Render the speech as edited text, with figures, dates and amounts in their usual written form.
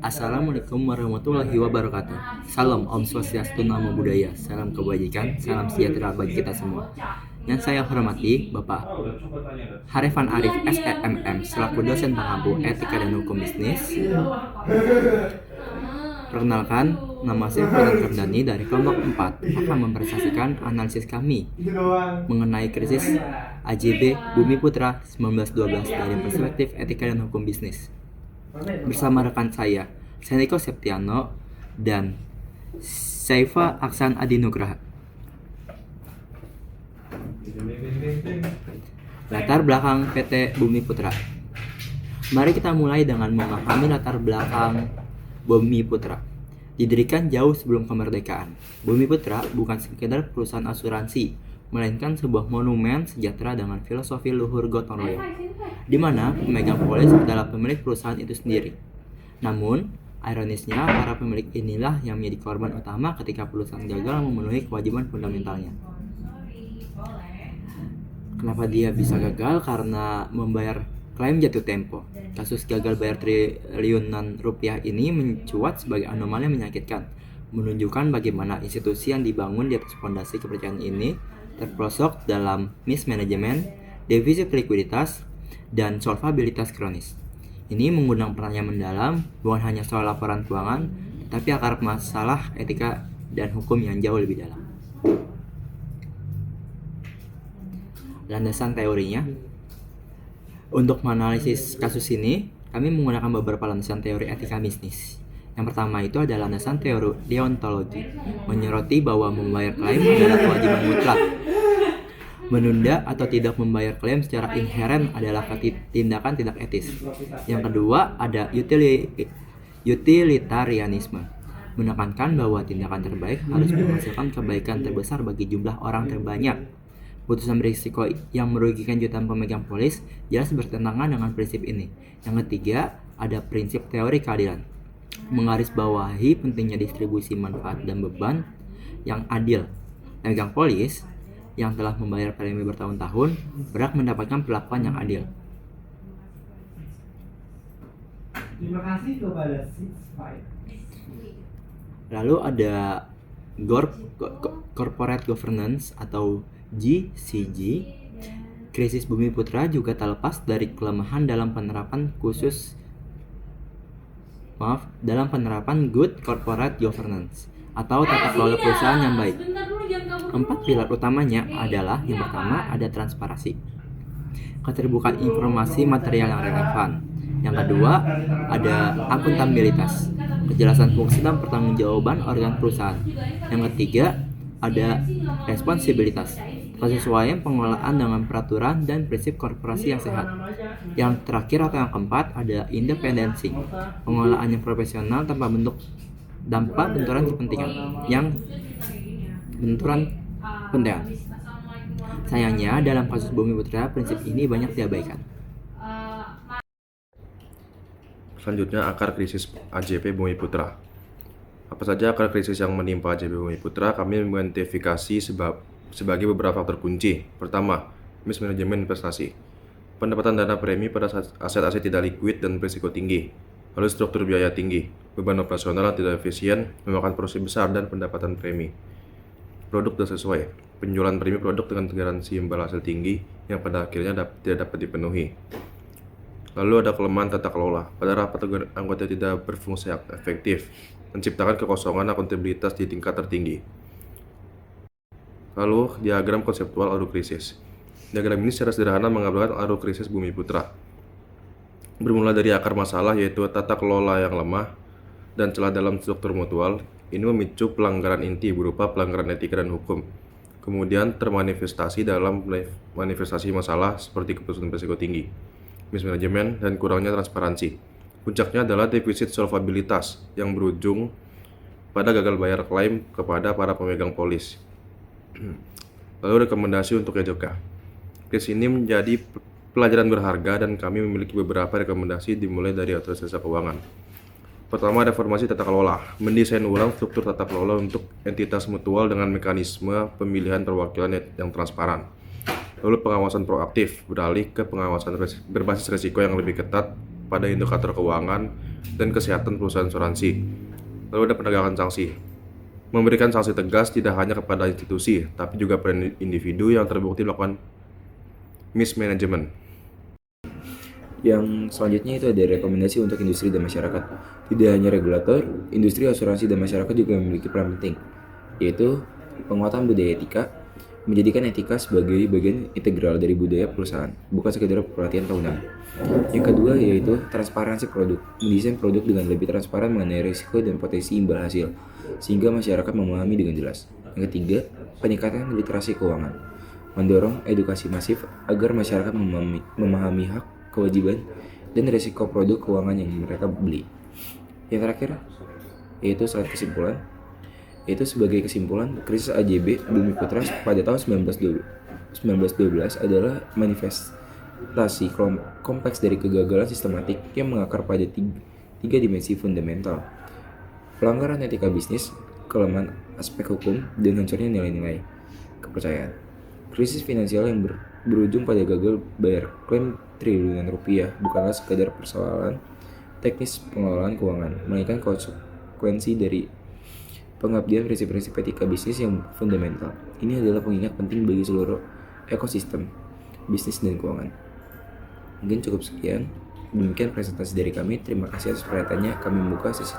Assalamualaikum warahmatullahi wabarakatuh. Salam Om Swastiastu, Namo Buddhaya. Salam kebajikan, salam sejahtera bagi kita semua. Yang saya hormati Bapak Harifan Arif SEMM selaku dosen pengampu Etika dan Hukum Bisnis. Perkenalkan, nama saya Firman Ramdhani dari kelompok 4 akan mempresentasikan analisis kami mengenai krisis AJB Bumi Putra 1912 dari perspektif etika dan hukum bisnis. Bersama rekan saya, Seniko Septiano dan Saifa Aksan Adinugraha. Latar belakang PT Bumi Putra. Mari kita mulai dengan memahami latar belakang Bumi Putra. Didirikan jauh sebelum kemerdekaan, Bumi Putra bukan sekedar perusahaan asuransi, melainkan sebuah monumen sejahtera dengan filosofi luhur gotong royong, di mana pemegang polis adalah pemilik perusahaan itu sendiri. Namun, ironisnya, para pemilik inilah yang menjadi korban utama ketika perusahaan gagal memenuhi kewajiban fundamentalnya. Kenapa dia bisa gagal? Karena membayar klaim jatuh tempo. Kasus gagal bayar triliunan rupiah ini mencuat sebagai anomali yang menyakitkan, menunjukkan bagaimana institusi yang dibangun di atas fondasi kepercayaan ini terperosok dalam mismanagement, defisit likuiditas, dan solvabilitas kronis. Ini mengundang pertanyaan mendalam, bukan hanya soal laporan keuangan, tetapi akar masalah etika dan hukum yang jauh lebih dalam. Landasan teorinya. Untuk menganalisis kasus ini, kami menggunakan beberapa landasan teori etika bisnis. Yang pertama itu adalah landasan teori deontologi, menyoroti bahwa membayar klaim adalah kewajiban mutlak. Menunda atau tidak membayar klaim secara inheren adalah tindakan tidak etis. Yang kedua ada utilitarianisme, menekankan bahwa tindakan terbaik harus menghasilkan kebaikan terbesar bagi jumlah orang terbanyak. Putusan berisiko yang merugikan jutaan pemegang polis jelas bertentangan dengan prinsip ini. Yang ketiga, ada prinsip teori keadilan, menggarisbawahi pentingnya distribusi manfaat dan beban yang adil. Pemegang polis yang telah membayar premi bertahun-tahun berhak mendapatkan perlakuan yang adil. Terima kasih kepada Lalu ada corporate governance atau GCG. Krisis Bumi Putra juga tak lepas dari kelemahan dalam penerapan good corporate governance atau tata kelola perusahaan yang baik. 4 pilar utamanya adalah, yang pertama ada transparansi, keterbukaan informasi material yang relevan. Yang kedua ada akuntabilitas, kejelasan fungsi dan pertanggungjawaban organ perusahaan. Yang ketiga ada responsibilitas, kesesuaian pengelolaan dengan peraturan dan prinsip korporasi yang sehat. Yang terakhir atau yang keempat ada independensi, pengelolaan yang profesional tanpa benturan kepentingan. Sayangnya dalam kasus Bumi Putra prinsip ini banyak diabaikan. Selanjutnya, akar krisis AJP Bumi Putra. Apa saja akar krisis yang menimpa AJP Bumi Putra? Kami mengidentifikasi sebagai beberapa faktor kunci. Pertama, mismanajemen investasi. Pendapatan dana premi pada aset-aset tidak likuid dan berisiko tinggi. Lalu struktur biaya tinggi, beban operasional yang tidak efisien, memakan porsi besar dan pendapatan premi. Produk tidak sesuai. Penjualan premi produk dengan garansi imbal hasil tinggi yang pada akhirnya tidak dapat dipenuhi. Lalu ada kelemahan tata kelola. Pada rapat anggota tidak berfungsi efektif, menciptakan kekosongan akuntabilitas di tingkat tertinggi. Lalu diagram konseptual arus krisis. Diagram ini secara sederhana menggambarkan arus krisis Bumi Putra. Bermula dari akar masalah yaitu tata kelola yang lemah dan celah dalam struktur mutual. Ini memicu pelanggaran inti berupa pelanggaran etika dan hukum. Kemudian termanifestasi dalam manifestasi masalah seperti keputusan berisiko tinggi, mismanajemen, dan kurangnya transparansi. Puncaknya adalah defisit solvabilitas yang berujung pada gagal bayar klaim kepada para pemegang polis. Lalu rekomendasi untuk EJOKA. Krisis ini menjadi pelajaran berharga dan kami memiliki beberapa rekomendasi dimulai dari otoritas jasa keuangan. Pertama, reformasi tata kelola. Mendesain ulang struktur tata kelola untuk entitas mutual dengan mekanisme pemilihan perwakilan yang transparan. Lalu pengawasan proaktif, beralih ke pengawasan berbasis risiko yang lebih ketat pada indikator keuangan dan kesehatan perusahaan asuransi. Lalu ada penegakan sanksi. Memberikan sanksi tegas tidak hanya kepada institusi, tapi juga pada individu yang terbukti melakukan mismanagement. Yang selanjutnya itu ada rekomendasi untuk industri dan masyarakat. Tidak hanya regulator, industri asuransi dan masyarakat juga memiliki peran penting, yaitu penguatan budaya etika, menjadikan etika sebagai bagian integral dari budaya perusahaan, bukan sekedar perhatian tahunan. Yang kedua yaitu transparansi produk, mendesain produk dengan lebih transparan mengenai risiko dan potensi imbal hasil, sehingga masyarakat memahami dengan jelas. Yang ketiga, peningkatan literasi keuangan, mendorong edukasi masif agar masyarakat memahami hak, kewajiban, dan risiko produk keuangan yang mereka beli. Yang terakhir, yaitu slide kesimpulan. Itu sebagai kesimpulan, krisis AJB Bumiputra pada tahun 1912 adalah manifestasi kompleks dari kegagalan sistematik yang mengakar pada tiga dimensi fundamental: pelanggaran etika bisnis, kelemahan aspek hukum, dan hancurnya nilai-nilai kepercayaan. Krisis finansial yang berujung pada gagal bayar klaim triliunan rupiah bukanlah sekadar persoalan teknis pengelolaan keuangan, melainkan konsekuensi dari pengabdian prinsip-prinsip etika bisnis yang fundamental. Ini adalah pengingat penting bagi seluruh ekosistem bisnis dan keuangan. Mungkin cukup sekian. Demikian presentasi dari kami. Terima kasih atas perhatiannya. Kami membuka sesi